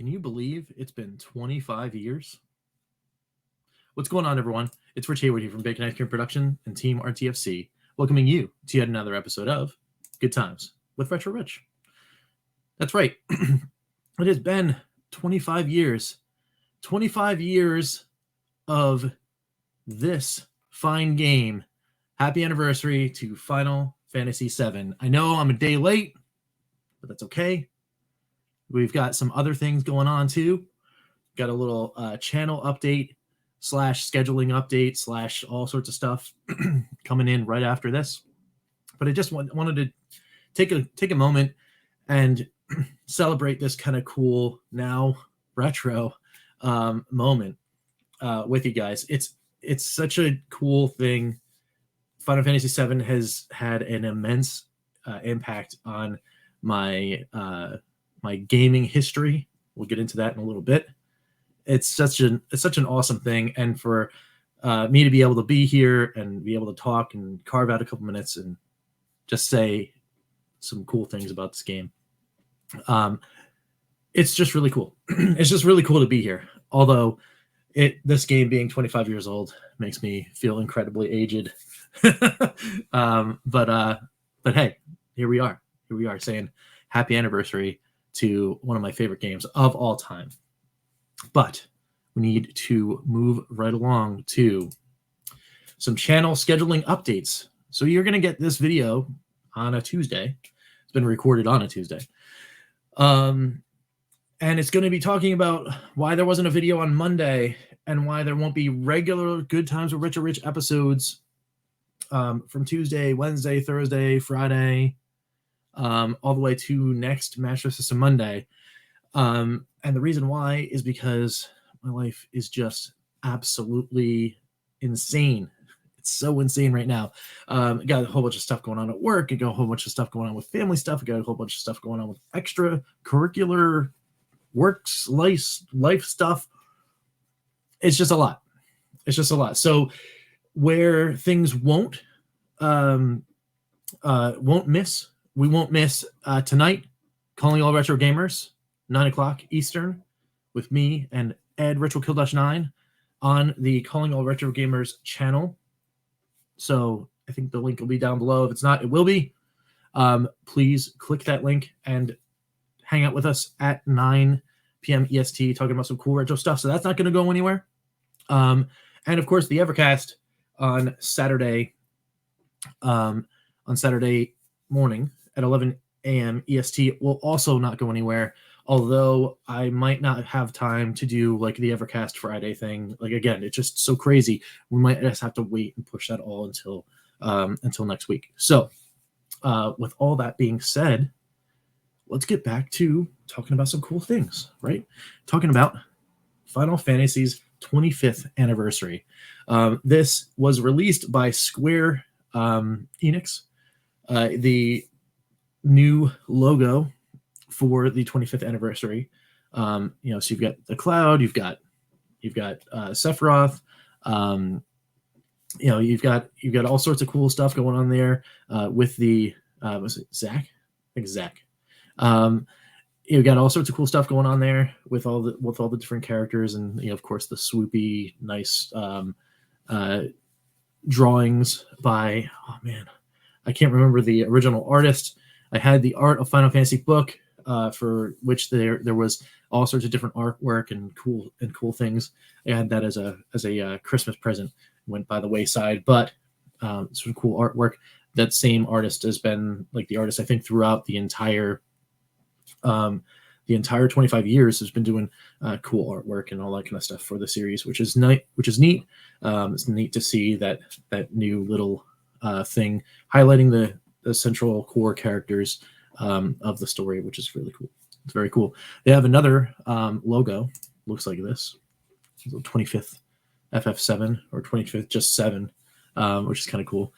Can you believe it's been 25 years? What's going on, everyone? It's Rich Hayward here from Bacon Ice Cream Production and Team RTFC, welcoming you to yet another episode of Good Times with Retro Rich. That's right. It has been 25 years. 25 years of this fine game. Happy anniversary to Final Fantasy VII. I know I'm a day late, but that's okay. We've got some other things going on too. Got a little channel update / scheduling update / all sorts of stuff coming in right after this. But I just wanted to take a moment and celebrate this kind of cool now retro moment with you guys. It's such a cool thing. Final Fantasy VII has had an immense impact on my my gaming history. We'll get into that in a little bit. It's such an awesome thing, and for me to be able to be here and be able to talk and carve out a couple minutes and just say some cool things about this game. It's just really cool. It's just really cool to be here. Although this game being 25 years old makes me feel incredibly aged. But hey, here we are saying happy anniversary to one of my favorite games of all time. But we need to move right along to some channel scheduling updates. So you're going to get this video on a Tuesday. It's been recorded on a Tuesday. And it's going to be talking about why there wasn't a video on Monday and why there won't be regular Good Times with Richard Rich episodes from Tuesday, Wednesday, Thursday, Friday, all the way to next Master System Monday. And the reason why is because my life is just absolutely insane. It's so insane right now. Got a whole bunch of stuff going on at work. I got a whole bunch of stuff going on with family stuff. I got a whole bunch of stuff going on with extracurricular works, life stuff. It's just a lot. So where things won't miss, we won't miss tonight, Calling All Retro Gamers, 9 o'clock Eastern, with me and Ed Retro KillDashNine on the Calling All Retro Gamers channel. So I think the link will be down below. If it's not, it will be. Please click that link and hang out with us at 9 p.m. EST talking about some cool retro stuff. So that's not going to go anywhere. And of course, the Evercast on Saturday morning at 11 a.m. EST will also not go anywhere. Although I might not have time to do like the Evercast Friday thing. Like, again, it's just so crazy. We might just have to wait and push that all until next week. So with all that being said, let's get back to talking about some cool things, right? Talking about Final Fantasy's 25th anniversary. This was released by Square Enix. The new logo for the 25th anniversary. So you've got the Cloud, you've got Sephiroth, you've got all sorts of cool stuff going on there with the was it Zach? I think Zach. You've got all sorts of cool stuff going on there with all the different characters, and of course the swoopy, nice drawings by I can't remember the original artist. I had the Art of Final Fantasy book, for which there was all sorts of different artwork and cool things. I had that as a Christmas present. Went by the wayside, but some cool artwork. That same artist has been like the artist I think throughout the entire 25 years has been doing cool artwork and all that kind of stuff for the series, which is neat. It's neat to see that new little thing highlighting the central core characters of the story, which is really cool. It's very cool. They have another logo, looks like this, 25th FF7 or 25th just 7, which is kind of cool.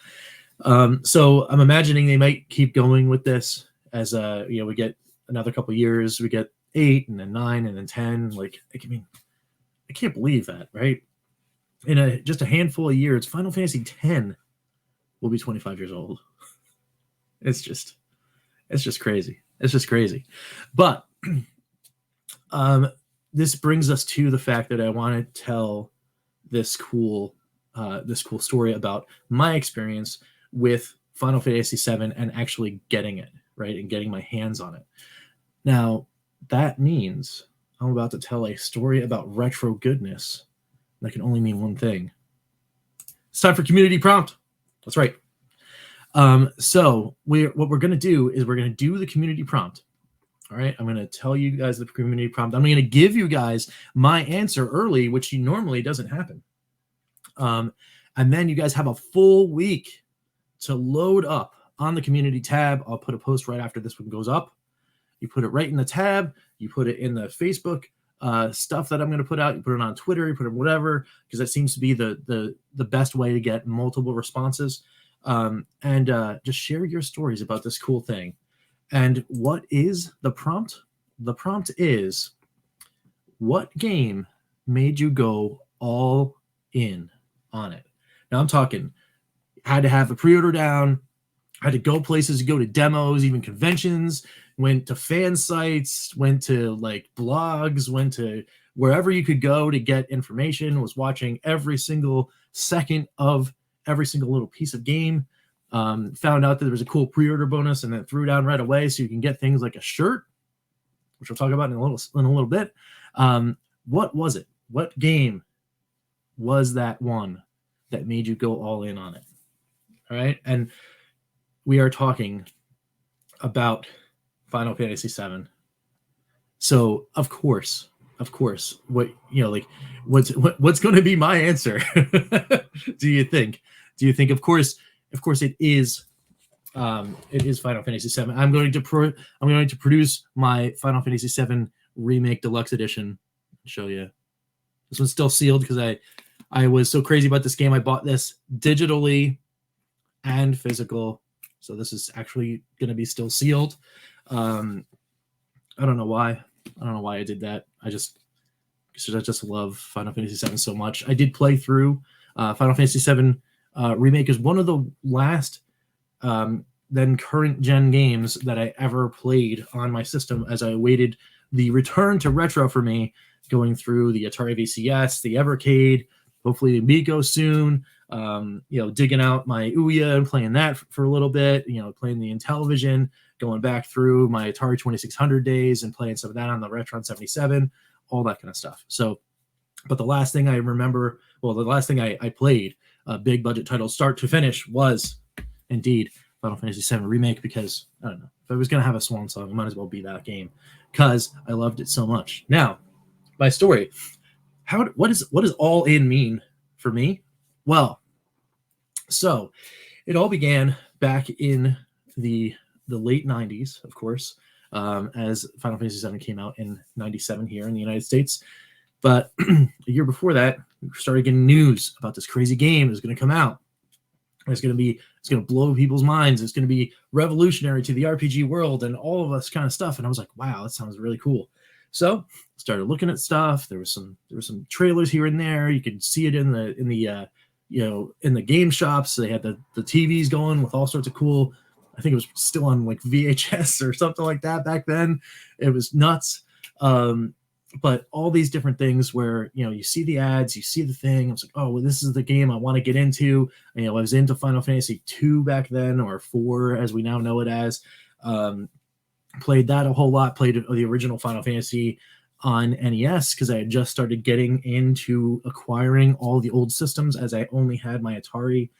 So I'm imagining they might keep going with this as we get another couple of years. We get 8 and then 9 and then 10. Like, I can't believe that, right? In just a handful of years, Final Fantasy X will be 25 years old. It's just crazy. But this brings us to the fact that I want to tell this cool story about my experience with Final Fantasy VII and actually getting it, right, and getting my hands on it. Now, that means I'm about to tell a story about retro goodness that can only mean one thing. It's time for community prompt. That's right. So what we're going to do is we're going to do the community prompt. All right, I'm going to tell you guys the community prompt. I'm going to give you guys my answer early, which normally doesn't happen. And then you guys have a full week to load up on the community tab. I'll put a post right after this one goes up. You put it right in the tab. You put it in the Facebook stuff that I'm going to put out. You put it on Twitter. You put it whatever, because that seems to be the best way to get multiple responses. And just share your stories about this cool thing. And what is the prompt? The prompt is, what game made you go all in on it? Now I'm talking, had to have the pre-order down, had to go places, go to demos, even conventions, went to fan sites, went to like blogs, went to wherever you could go to get information, was watching every single second of every single little piece of game. Found out that there was a cool pre-order bonus and then threw down right away so you can get things like a shirt, which we'll talk about in a little bit. What was it? What game was that one that made you go all in on it? All right. And we are talking about Final Fantasy VII. So of course, what's going to be my answer? Do you think? Of course, it is Final Fantasy VII. I'm going to produce my Final Fantasy VII Remake Deluxe Edition. I'll show you. This one's still sealed because I was so crazy about this game. I bought this digitally and physical. So this is actually going to be still sealed. I don't know why. I did that. I just love Final Fantasy VII so much. I did play through Final Fantasy VII Remake is one of the last then current gen games that I ever played on my system as I awaited the return to retro for me, going through the Atari VCS, the Evercade, hopefully the Amigo soon, digging out my Ouya and playing that for a little bit, playing the Intellivision, going back through my Atari 2600 days and playing some of that on the Retron 77, all that kind of stuff. So, but the last thing I remember, the last thing I played, big budget title start to finish, was indeed Final Fantasy VII Remake, because I don't know, if I was going to have a swan song, it might as well be that game because I loved it so much. Now, my story, what does all in mean for me? Well, so it all began back in the late 90s, of course, as Final Fantasy VII came out in 97 here in the United States. But a year before that, we started getting news about this crazy game that's going to come out. It's going to blow people's minds. It's going to be revolutionary to the RPG world and all of us kind of stuff. And I was like, wow, that sounds really cool. So started looking at stuff. There were some trailers here and there. You could see it in the game shops. They had the TVs going with all sorts of cool. I think it was still on like VHS or something like that back then. It was nuts. But all these different things where, you see the ads, you see the thing. I was like, oh, well, this is the game I want to get into. I was into Final Fantasy II back then, or 4 as we now know it as. Played that a whole lot. Played the original Final Fantasy on NES because I had just started getting into acquiring all the old systems, as I only had my Atari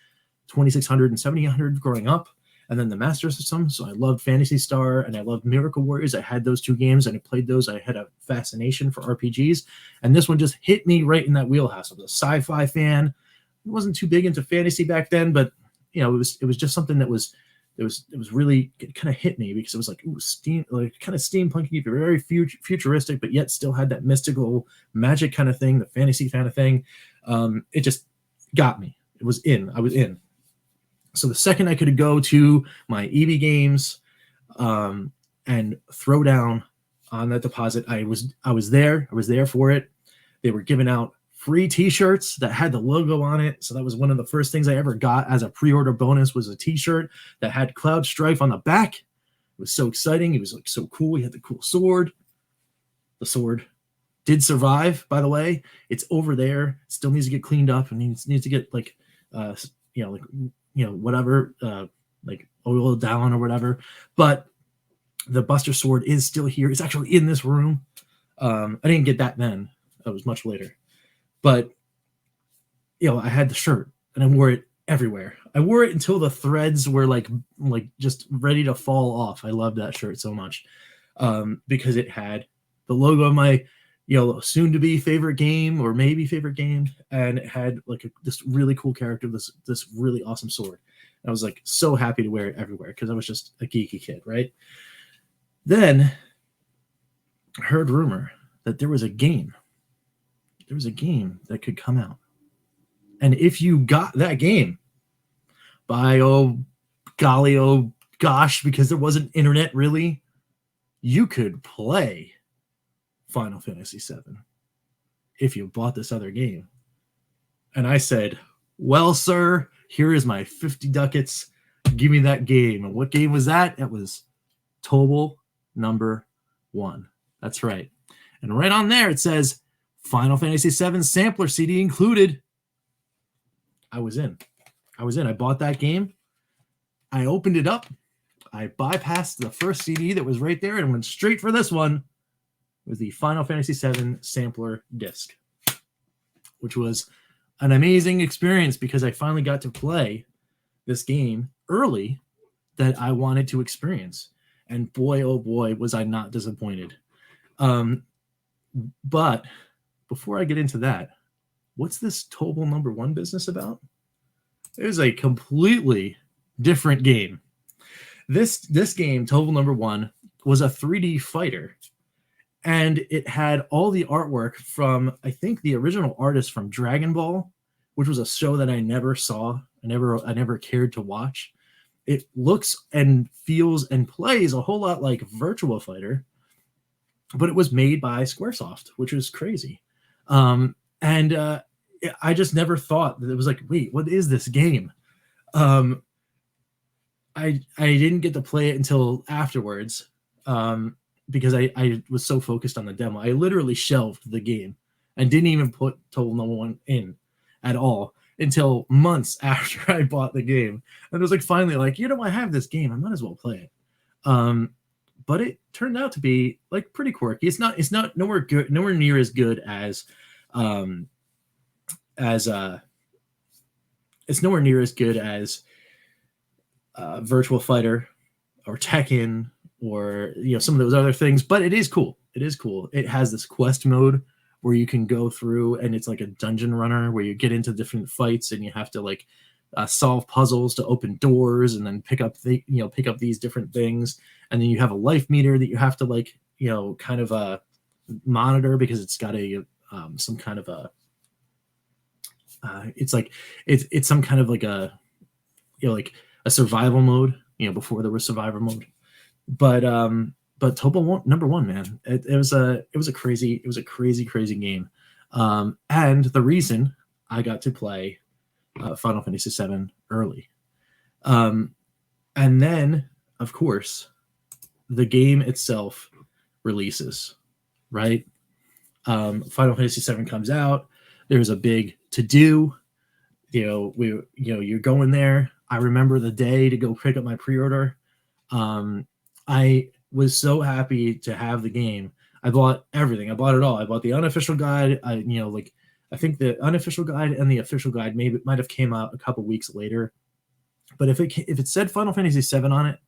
2600 and 7800 growing up, and then the Master System. So I loved Phantasy Star and I loved Miracle Warriors. I had those two games and I played those. I had a fascination for RPGs, and this one just hit me right in that wheelhouse. I was a sci-fi fan. I wasn't too big into fantasy back then, but it was just something that was really, it kind of hit me because it was like, ooh, steam, like kind of steampunky, very futuristic, but yet still had that mystical magic kind of thing, the fantasy kind of thing. It just got me. I was in. So the second I could go to my EB Games and throw down on that deposit, I was there. I was there for it. They were giving out free t-shirts that had the logo on it. So that was one of the first things I ever got as a pre-order bonus, was a t-shirt that had Cloud Strife on the back. It was so exciting. It was like so cool. He had the cool sword. the sword. Did survive, by the way. It's over there. Still needs to get cleaned up and needs to get like, whatever, like oiled down or whatever. But the Buster Sword is still here. It's actually in this room. I didn't get that then. That was much later. But, I had the shirt and I wore it everywhere. I wore it until the threads were like just ready to fall off. I loved that shirt so much because it had the logo of my, soon to be favorite game or maybe favorite game. And it had like this really cool character, this really awesome sword. I was like so happy to wear it everywhere because I was just a geeky kid, right? Then I heard rumor that there was a game. There was a game that could come out. And if you got that game by, oh gosh, because there wasn't internet really, you could play Final Fantasy VII if you bought this other game. And I said, well, sir, here is my 50 ducats. Give me that game. And what game was that? It was Tobal number 1. That's right. And right on there, it says Final Fantasy VII sampler CD included. I was in. I bought that game. I opened it up. I bypassed the first CD that was right there and went straight for this one with the Final Fantasy VII sampler disc, which was an amazing experience because I finally got to play this game early that I wanted to experience. And boy, oh boy, was I not disappointed. But before I get into that, what's this Tobal number 1 business about? It is a completely different game. This game, Tobal number 1, was a 3D fighter. And it had all the artwork from, I think, the original artist from Dragon Ball, which was a show that I never saw. I never cared to watch. It looks and feels and plays a whole lot like Virtua Fighter, but it was made by Squaresoft, which was crazy. I just never thought that it was like, wait, what is this game? I didn't get to play it until afterwards because I was so focused on the demo. I literally shelved the game and didn't even put Tobal number 1 in at all until months after I bought the game. And it was like finally like, I have this game. I might as well play it. But it turned out to be like pretty quirky. It's not nowhere near as good as it's nowhere near as good as Virtua Fighter or Tekken or some of those other things, but it is cool. It has this quest mode where you can go through and it's like a dungeon runner where you get into different fights and you have to like solve puzzles to open doors and then pick up these different things, and then you have a life meter that you have to like kind of monitor because it's got a some kind of a it's some kind of like a like a survival mode before there was survivor mode. But Tobal number 1, man, it was a crazy game. And the reason I got to play Final Fantasy VII early. And then, of course, the game itself releases, right? Final Fantasy VII comes out. There's a big to-do. You're going there. I remember the day to go pick up my pre-order. I was so happy to have the game. I bought everything. I bought it all. I bought the unofficial guide. I think the unofficial guide and the official guide might have came out a couple weeks later. But if it said Final Fantasy VII on it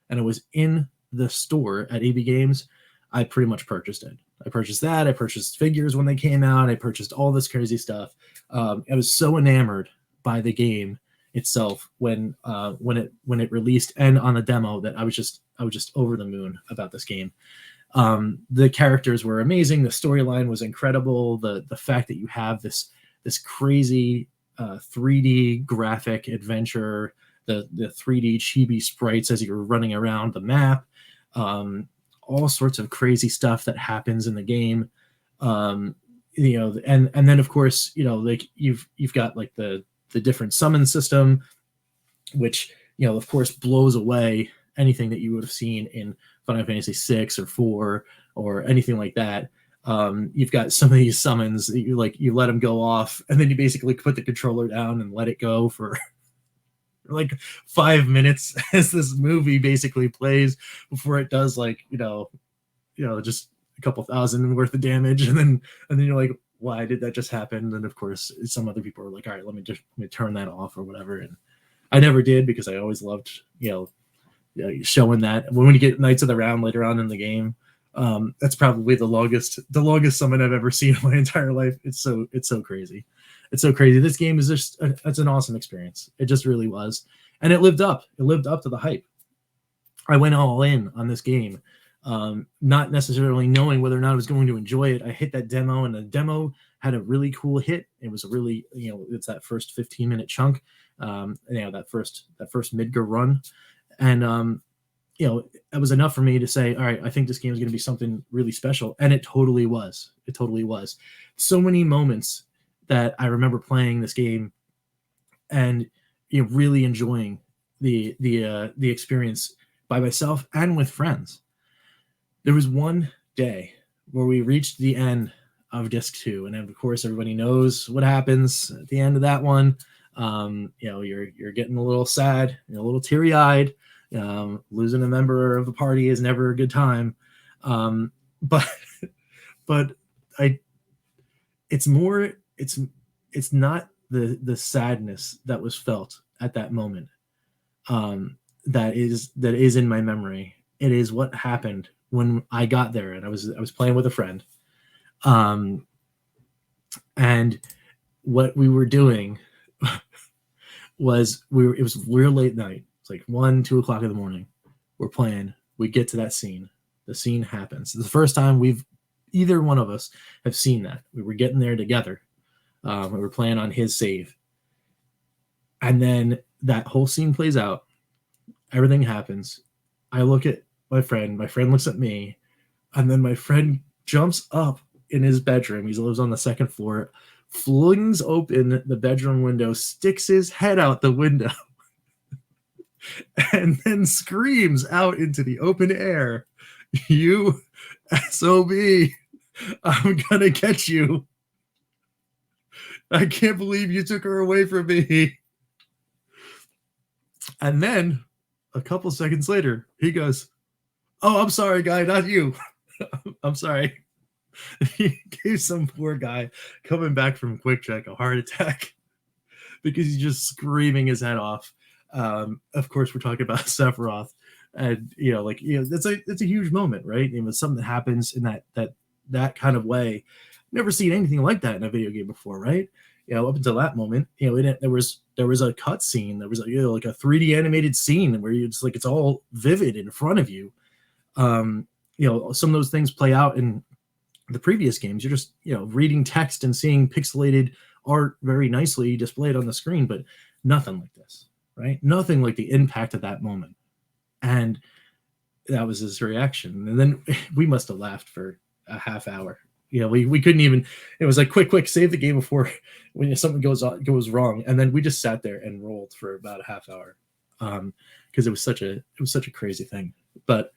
and it was in the store at EB Games, I pretty much purchased it. I purchased that. I purchased figures when they came out. I purchased all this crazy stuff. I was so enamored by the game itself when it released and on the demo that I was just over the moon about this game. The characters were amazing. The storyline was incredible. The fact that you have this crazy 3D graphic adventure, the 3D chibi sprites as you're running around the map, all sorts of crazy stuff that happens in the game. And then of course, like you've got like the different summon system, which, of course blows away anything that you would have seen in Final Fantasy VI or 4 or anything like that. You've got some of these summons that you let them go off, and then you basically put the controller down and let it go for like 5 minutes as this movie basically plays before it does just a couple thousand worth of damage, and then you're like, why did that just happen? And of course, some other people are like, all right, let me turn that off or whatever. And I never did, because I always loved showing that when you get Knights of the Round later on in the game. That's probably the longest summon I've ever seen in my entire life. It's so crazy. It's so crazy. This game is just it's an awesome experience. It just really was, and it lived up. It lived up to the hype. I went all in on this game, not necessarily knowing whether or not I was going to enjoy it. I hit that demo, and the demo had a really cool hit. It was a really, it's that first 15-minute chunk, that first Midgar run, and it was enough for me to say, all right, I think this game is going to be something really special. And it totally was. It totally was. So many moments that I remember playing this game and really enjoying the experience by myself and with friends. There was one day where we reached the end of disc 2, and of course everybody knows what happens at the end of that one. You're getting a little sad, a little teary-eyed. Losing a member of the party is never a good time. But it's not the sadness that was felt at that moment. That is in my memory. It is what happened when I got there, and I was playing with a friend. And what we were doing was we were late night. It's like 1-2 o'clock in the morning. We're playing. We get to that scene. The scene happens. It's the first time either one of us have seen that. We were getting there together. We were playing on his save. And then that whole scene plays out. Everything happens. I look at my friend. My friend looks at me. And then my friend jumps up in his bedroom. He lives on the second floor. Flings open the bedroom window. Sticks his head out the window. And then screams out into the open air, "You SOB, I'm gonna get you. I can't believe you took her away from me." And then a couple seconds later, he goes, "Oh, I'm sorry, guy, not you. I'm sorry." He gave some poor guy coming back from Quick Check a heart attack because he's just screaming his head off. Of course, we're talking about Sephiroth, and that's a huge moment, right? Something that happens in that kind of way. Never seen anything like that in a video game before, right? Up until that moment, there was a cut scene, there was like a 3D animated scene where it's all vivid in front of you. Some of those things play out in the previous games. You're just reading text and seeing pixelated art very nicely displayed on the screen, but nothing like this. Right? Nothing like the impact of that moment. And that was his reaction. And then we must have laughed for a half hour. We couldn't even, it was like, quick, save the game before when something goes wrong. And then we just sat there and rolled for about a half hour. Because it was such a crazy thing. But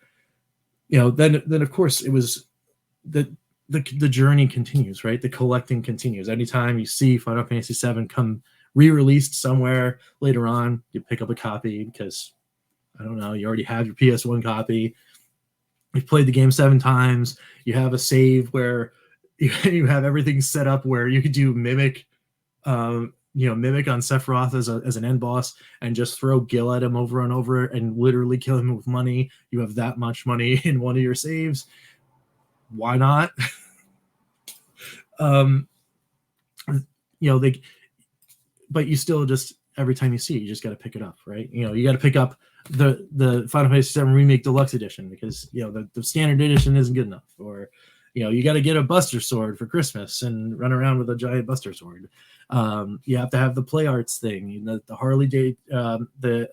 then of course it was the journey continues, right? The collecting continues. Anytime you see Final Fantasy VII come re-released somewhere later on, you pick up a copy because, I don't know, you already have your PS1 copy. You've played the game 7 times. You have a save where you have everything set up where you could do mimic on Sephiroth as an end boss and just throw Gil at him over and over and literally kill him with money. You have that much money in one of your saves. Why not? But you still just, every time you see it, you just got to pick it up, right? You got to pick up the Final Fantasy VII Remake Deluxe Edition because, the standard edition isn't good enough. Or, you got to get a Buster Sword for Christmas and run around with a giant Buster Sword. You have to have the Play Arts thing, the Harley, the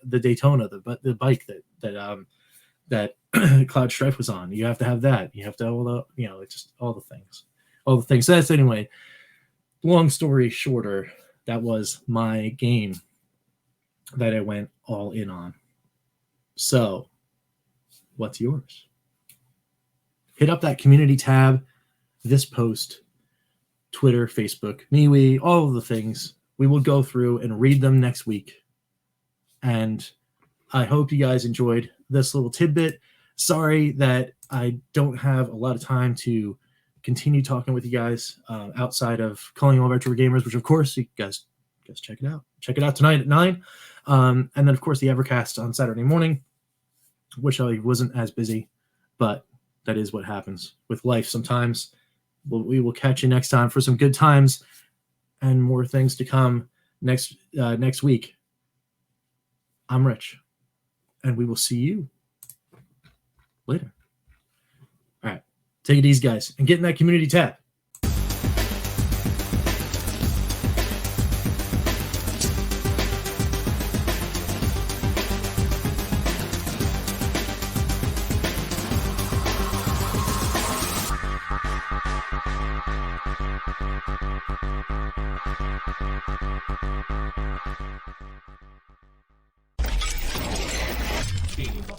Daytona, the bike that Cloud Strife was on. You have to have that. You have to have all the, just all the things. So that's, anyway, long story shorter, that was my game that I went all in on. So, what's yours? Hit up that community tab. this post, Twitter, Facebook, MeWe, all of the things. We will go through and read them next week. And I hope you guys enjoyed this little tidbit. Sorry that I don't have a lot of time to continue talking with you guys outside of calling all retro gamers, which of course you guys check it out. Check it out tonight at 9. And then of course the Evercast on Saturday morning. Wish I wasn't as busy, but that is what happens with life sometimes. We will catch you next time for some good times and more things to come next week. I'm Rich, and we will see you later. All right, take it easy, guys, and get in that community tab.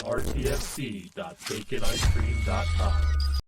RTFC.baconicecream.com